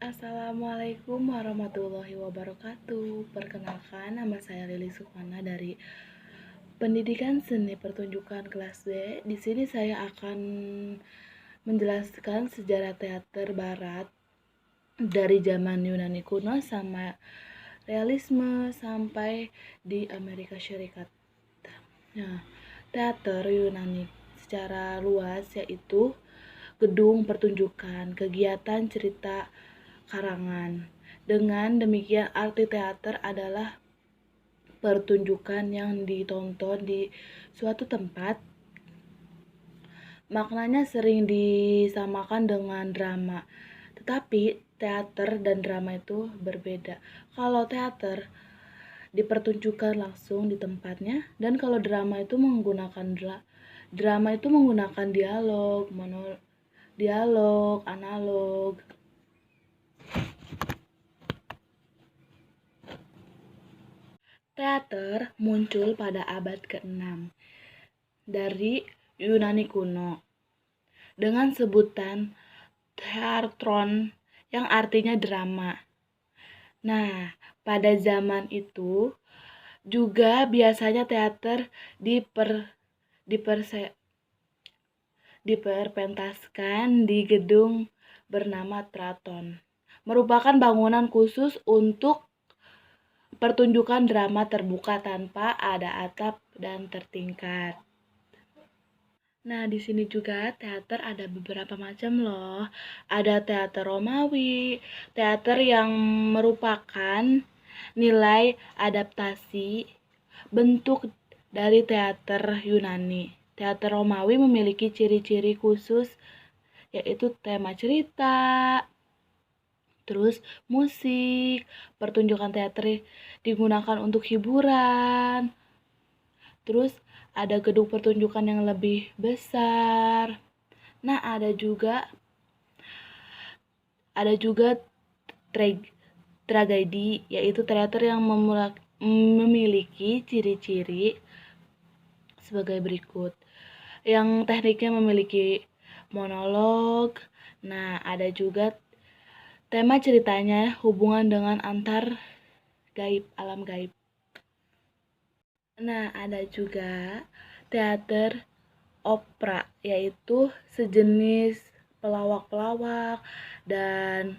Assalamualaikum warahmatullahi wabarakatuh. Perkenalkan, nama saya Lili Sukmana dari Pendidikan Seni Pertunjukan kelas B. Di sini saya akan menjelaskan sejarah teater barat dari zaman Yunani kuno sama realisme sampai di Amerika Serikat. Nah, teater Yunani secara luas yaitu gedung pertunjukan, kegiatan cerita karangan. Dengan demikian, arti teater adalah pertunjukan yang ditonton di suatu tempat. Maknanya sering disamakan dengan drama, tetapi teater dan drama itu berbeda. Kalau teater dipertunjukkan langsung di tempatnya, dan kalau drama itu menggunakan dialog analog. Teater muncul pada abad ke-6 dari Yunani kuno dengan sebutan theatron yang artinya drama. Nah, pada zaman itu juga biasanya teater diperpentaskan di gedung bernama Traton, merupakan bangunan khusus untuk pertunjukan drama terbuka tanpa ada atap dan tertingkat. Nah, di sini juga teater ada beberapa macam loh. Ada teater Romawi, teater yang merupakan nilai adaptasi bentuk dari teater Yunani. Teater Romawi memiliki ciri-ciri khusus, yaitu tema cerita, terus musik, pertunjukan teater digunakan untuk hiburan, terus ada gedung pertunjukan yang lebih besar. Nah, ada juga tragedi, yaitu teater yang memiliki ciri-ciri sebagai berikut. Yang tekniknya memiliki monolog. Nah, ada juga tema ceritanya hubungan dengan antar alam gaib. Nah, ada juga teater opera, yaitu sejenis pelawak-pelawak, dan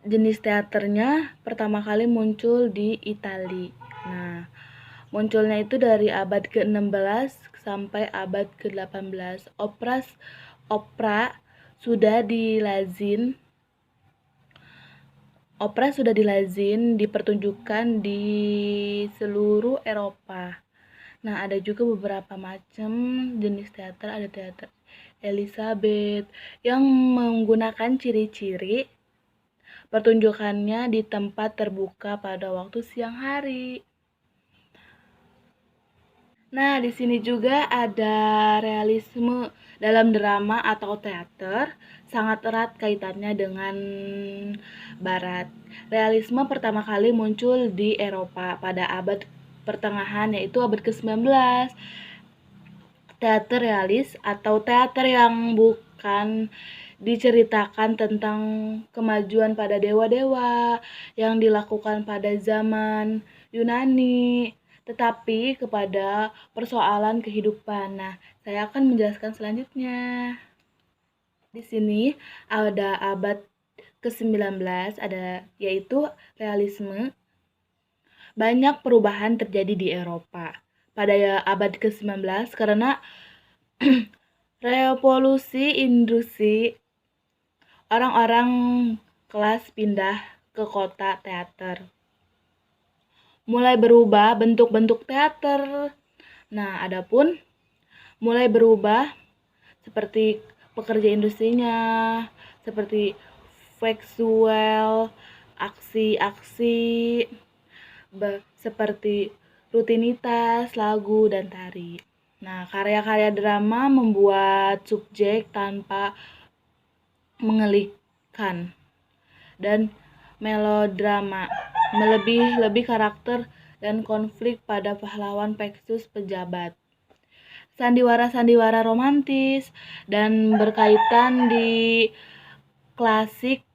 jenis teaternya pertama kali muncul di Italia. Nah, munculnya itu dari abad ke-16 sampai abad ke-18. Opera sudah dipertunjukkan di seluruh Eropa. Nah, ada juga beberapa macam jenis teater. Ada teater Elizabeth yang menggunakan ciri-ciri pertunjukannya di tempat terbuka pada waktu siang hari. Nah, di sini juga ada realisme dalam drama atau teater, sangat erat kaitannya dengan barat. Realisme pertama kali muncul di Eropa pada abad pertengahan, yaitu abad ke-19. Teater realis atau teater yang bukan diceritakan tentang kemajuan pada dewa-dewa yang dilakukan pada zaman Yunani, tetapi kepada persoalan kehidupan. Nah, saya akan menjelaskan selanjutnya. Di sini ada abad ke-19, yaitu realisme. Banyak perubahan terjadi di Eropa pada abad ke-19 karena revolusi industri. Orang-orang kelas pindah ke kota teater. Mulai berubah bentuk-bentuk teater. Nah, adapun mulai berubah seperti pekerja industrinya, seperti visual, aksi-aksi, seperti rutinitas, lagu, dan tari. Nah, karya-karya drama membuat subjek tanpa mengalihkan, dan melodrama lebih karakter dan konflik pada pahlawan versus pejabat. Sandiwara-sandiwara romantis dan berkaitan di klasik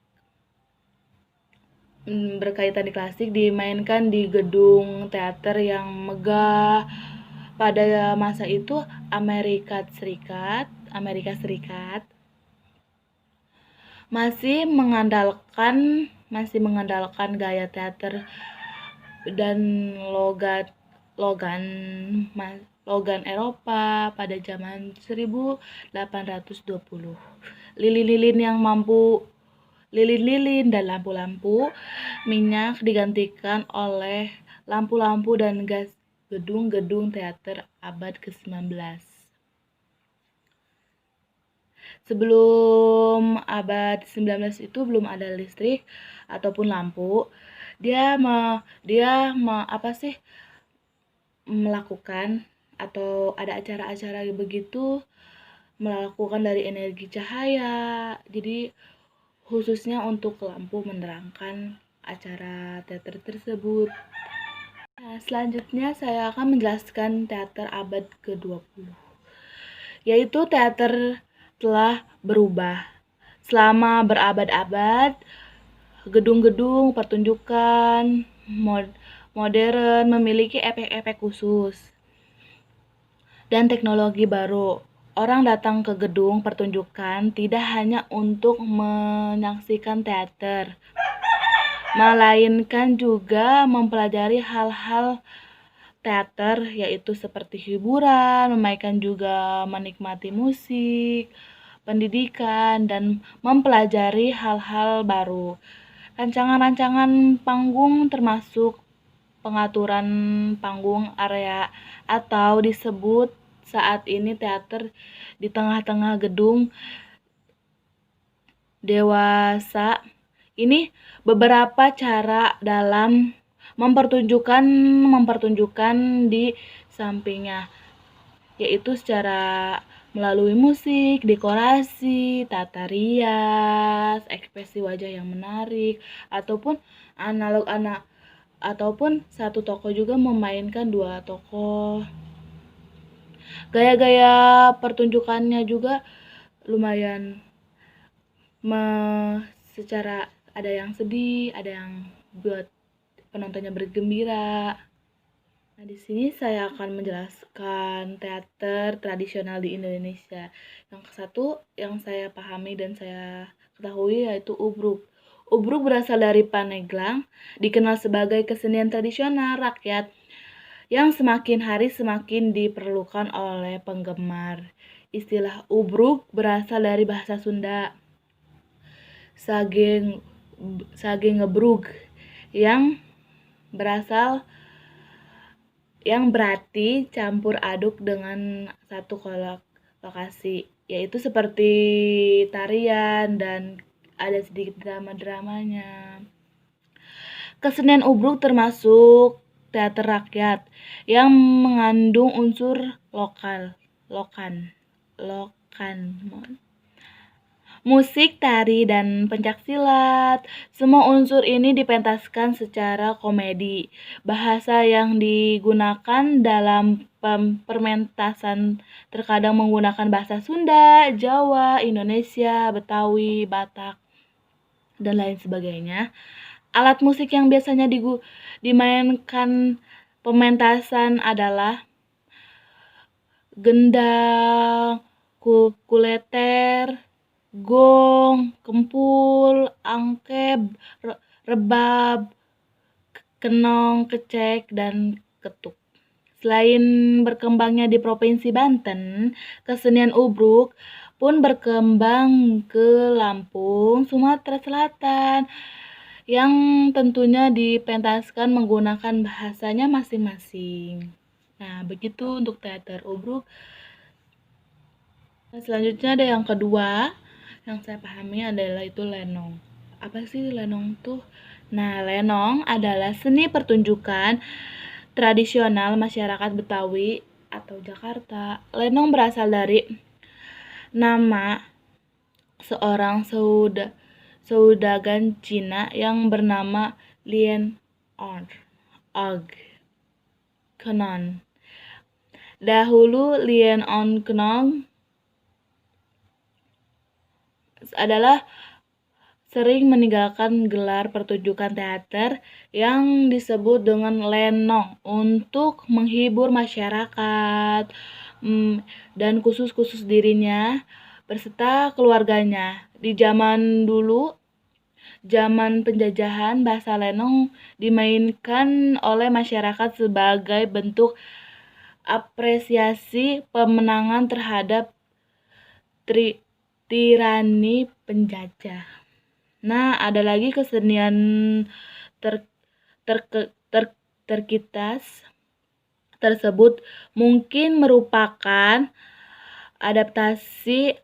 berkaitan di klasik dimainkan di gedung teater yang megah pada masa itu. Amerika Serikat masih mengandalkan gaya teater dan logan logan Eropa pada zaman 1820. Lilin-lilin dan lampu-lampu minyak digantikan oleh lampu-lampu dan gas gedung-gedung teater abad ke-19. Sebelum abad 19 itu belum ada listrik ataupun lampu. Dia melakukan atau ada acara-acara begitu melakukan dari energi cahaya. Jadi khususnya untuk lampu menerangkan acara teater tersebut. Nah, selanjutnya saya akan menjelaskan teater abad ke-20, yaitu teater telah berubah. Selama berabad-abad, gedung-gedung pertunjukan modern memiliki efek-efek khusus dan teknologi baru. Orang datang ke gedung pertunjukan tidak hanya untuk menyaksikan teater, melainkan juga mempelajari hal-hal teater, yaitu seperti hiburan, memainkan juga menikmati musik, pendidikan, dan mempelajari hal-hal baru. Rancangan-rancangan panggung termasuk pengaturan panggung area atau disebut saat ini teater di tengah-tengah gedung dewasa. Ini beberapa cara dalam mempertunjukkan di sampingnya, yaitu secara melalui musik, dekorasi, tata rias, ekspresi wajah yang menarik, ataupun satu tokoh juga memainkan dua tokoh. Gaya-gaya pertunjukannya juga lumayan secara ada yang sedih, ada yang buat penontonnya bergembira. Nah, di sini saya akan menjelaskan teater tradisional di Indonesia. Yang satu yang saya pahami dan saya ketahui yaitu ubruk. Ubruk berasal dari Paneglang, dikenal sebagai kesenian tradisional rakyat yang semakin hari semakin diperlukan oleh penggemar. Istilah ubruk berasal dari bahasa Sunda sage ngebrug yang berarti campur aduk dengan satu lokasi, yaitu seperti tarian dan ada sedikit drama-dramanya. Kesenian ubruk termasuk teater rakyat yang mengandung unsur lokan, musik, tari, dan pencaksilat. Semua unsur ini dipentaskan secara komedi. Bahasa yang digunakan dalam permentasan terkadang menggunakan bahasa Sunda, Jawa, Indonesia, Betawi, Batak, dan lain sebagainya. Alat musik yang biasanya dimainkan pementasan adalah gendang, kuleter, gong, kempul, angkeb, rebab, kenong, kecek, dan ketuk. Selain berkembangnya di Provinsi Banten, kesenian ubruk pun berkembang ke Lampung, Sumatera Selatan, yang tentunya dipentaskan menggunakan bahasanya masing-masing. Nah, begitu untuk teater ubruk. Nah, selanjutnya ada yang kedua yang saya pahami adalah itu lenong. Apa sih lenong tuh? Nah, lenong adalah seni pertunjukan tradisional masyarakat Betawi atau Jakarta. Lenong berasal dari nama seorang saudagan Cina yang bernama Lien Kenon. Dahulu Lien Kenon adalah sering meninggalkan gelar pertunjukan teater yang disebut dengan lenong untuk menghibur masyarakat dan khusus dirinya beserta keluarganya. Di zaman dulu, zaman penjajahan, bahasa lenong dimainkan oleh masyarakat sebagai bentuk apresiasi pemenangan terhadap tirani penjajah. Nah, ada lagi kesenian ter, ter, ter, terkitas tersebut mungkin merupakan adaptasi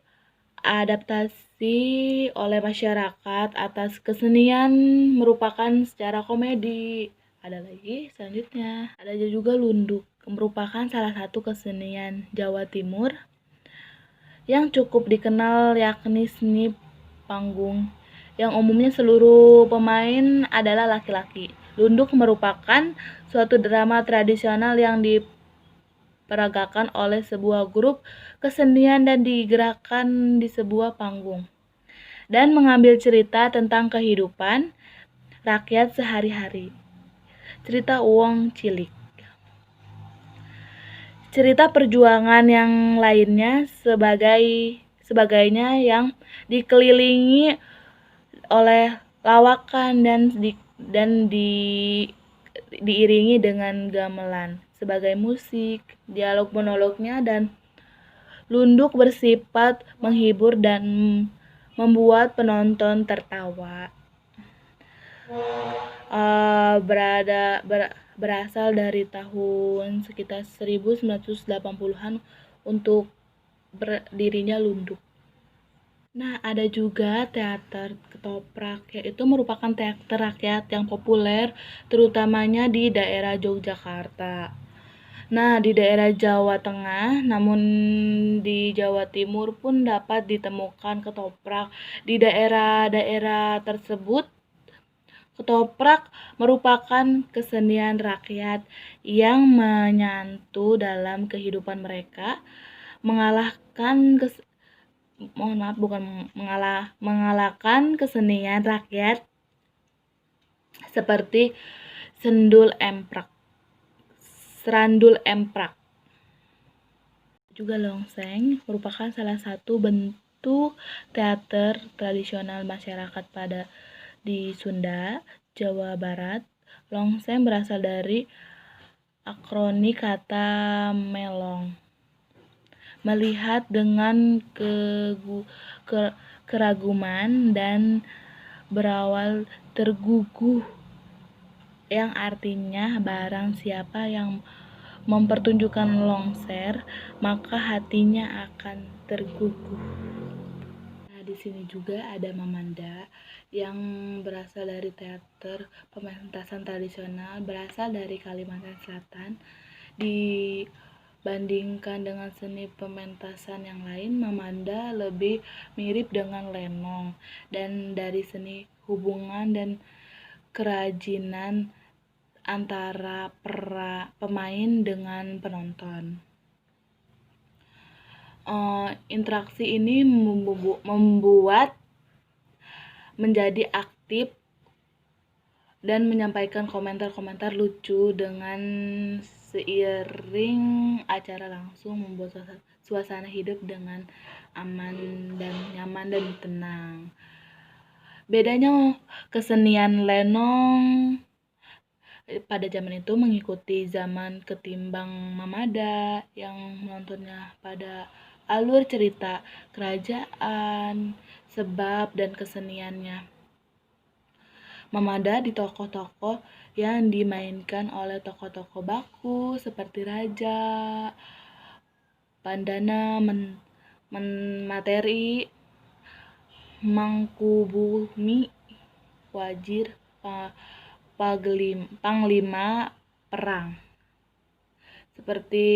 oleh masyarakat atas kesenian merupakan secara komedi. Ada lagi selanjutnya, ada juga lunduk, merupakan salah satu kesenian Jawa Timur yang cukup dikenal, yakni seni panggung yang umumnya seluruh pemain adalah laki-laki. Lunduk merupakan suatu drama tradisional yang diperagakan oleh sebuah grup kesenian dan digerakkan di sebuah panggung dan mengambil cerita tentang kehidupan rakyat sehari-hari. Cerita Uwong Cilik. Cerita perjuangan yang lainnya sebagainya yang dikelilingi oleh lawakan dan diiringi dengan gamelan sebagai musik, dialog monolognya dan lunduk bersifat menghibur dan membuat penonton tertawa. Berasal dari tahun sekitar 1980-an untuk berdirinya lunduk. Nah, ada juga teater ketoprak, yaitu merupakan teater rakyat yang populer terutamanya di daerah Yogyakarta. Nah, di daerah Jawa Tengah, namun di Jawa Timur pun dapat ditemukan ketoprak. Di daerah-daerah tersebut, ketoprak merupakan kesenian rakyat yang menyatu dalam kehidupan mereka, mengalahkan kesenian rakyat seperti serandul emprak. Juga longseng merupakan salah satu bentuk teater tradisional masyarakat di Sunda, Jawa Barat. Longseng berasal dari akroni kata melong, melihat dengan keraguman dan berawal terguguh, yang artinya barang siapa yang mempertunjukkan longser maka hatinya akan terguguh. Nah, di sini juga ada Mamanda yang berasal dari teater pementasan tradisional berasal dari Kalimantan Selatan. Dibandingkan dengan seni pementasan yang lain, Mamanda lebih mirip dengan lenong dan dari seni hubungan dan kerajinan antara pemain dengan penonton. Interaksi ini membuat menjadi aktif dan menyampaikan komentar-komentar lucu dengan seiring acara langsung, membuat suasana hidup dengan aman dan nyaman dan tenang. Bedanya kesenian lenong pada zaman itu mengikuti zaman ketimbang Mamada yang menontonnya pada alur cerita kerajaan, sebab dan keseniannya. Mamada di tokoh-tokoh yang dimainkan oleh tokoh-tokoh baku seperti raja, Pandana, Materi, Mangkubumi, Wajir, Panglima perang. Seperti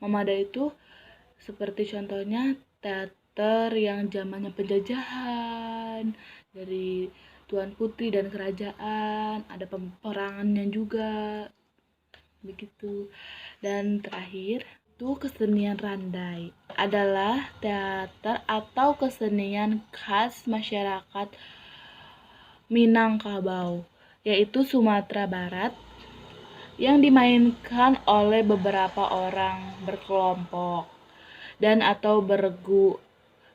Mamada itu seperti contohnya teater yang zamannya penjajahan dari Tuan Putri dan kerajaan, ada peperangannya juga begitu. Dan terakhir itu kesenian randai, adalah teater atau kesenian khas masyarakat Minangkabau, yaitu Sumatera Barat, yang dimainkan oleh beberapa orang berkelompok dan atau bergu.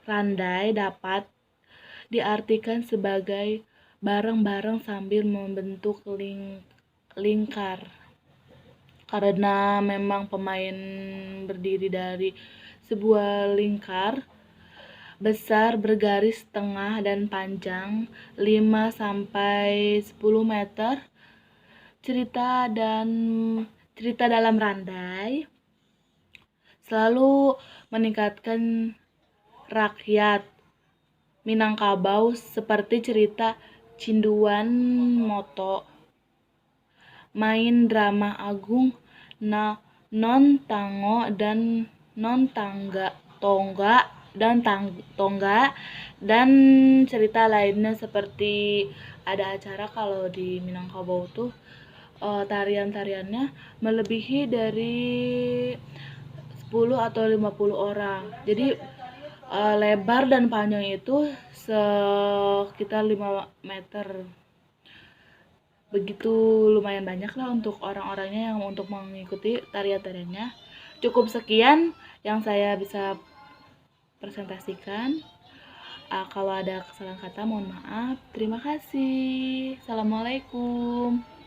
Randai dapat diartikan sebagai bareng-bareng sambil membentuk lingkar. Karena memang pemain berdiri dari sebuah lingkar besar bergaris tengah dan panjang 5-10 meter. Cerita dalam Randai selalu meningkatkan rakyat Minangkabau seperti cerita Cinduan Moto, main drama agung Non Tango dan Non Tongga dan cerita lainnya seperti ada acara kalau di Minangkabau tuh tarian-tariannya melebihi dari 10 atau 50 orang. Jadi lebar dan panjang itu sekitar 5 meter. Begitu lumayan banyak lah untuk orang-orangnya yang untuk mengikuti tarian-tariannya. Cukup sekian yang saya bisa presentasikan. Kalau ada kesalahan kata mohon maaf. Terima kasih. Assalamualaikum.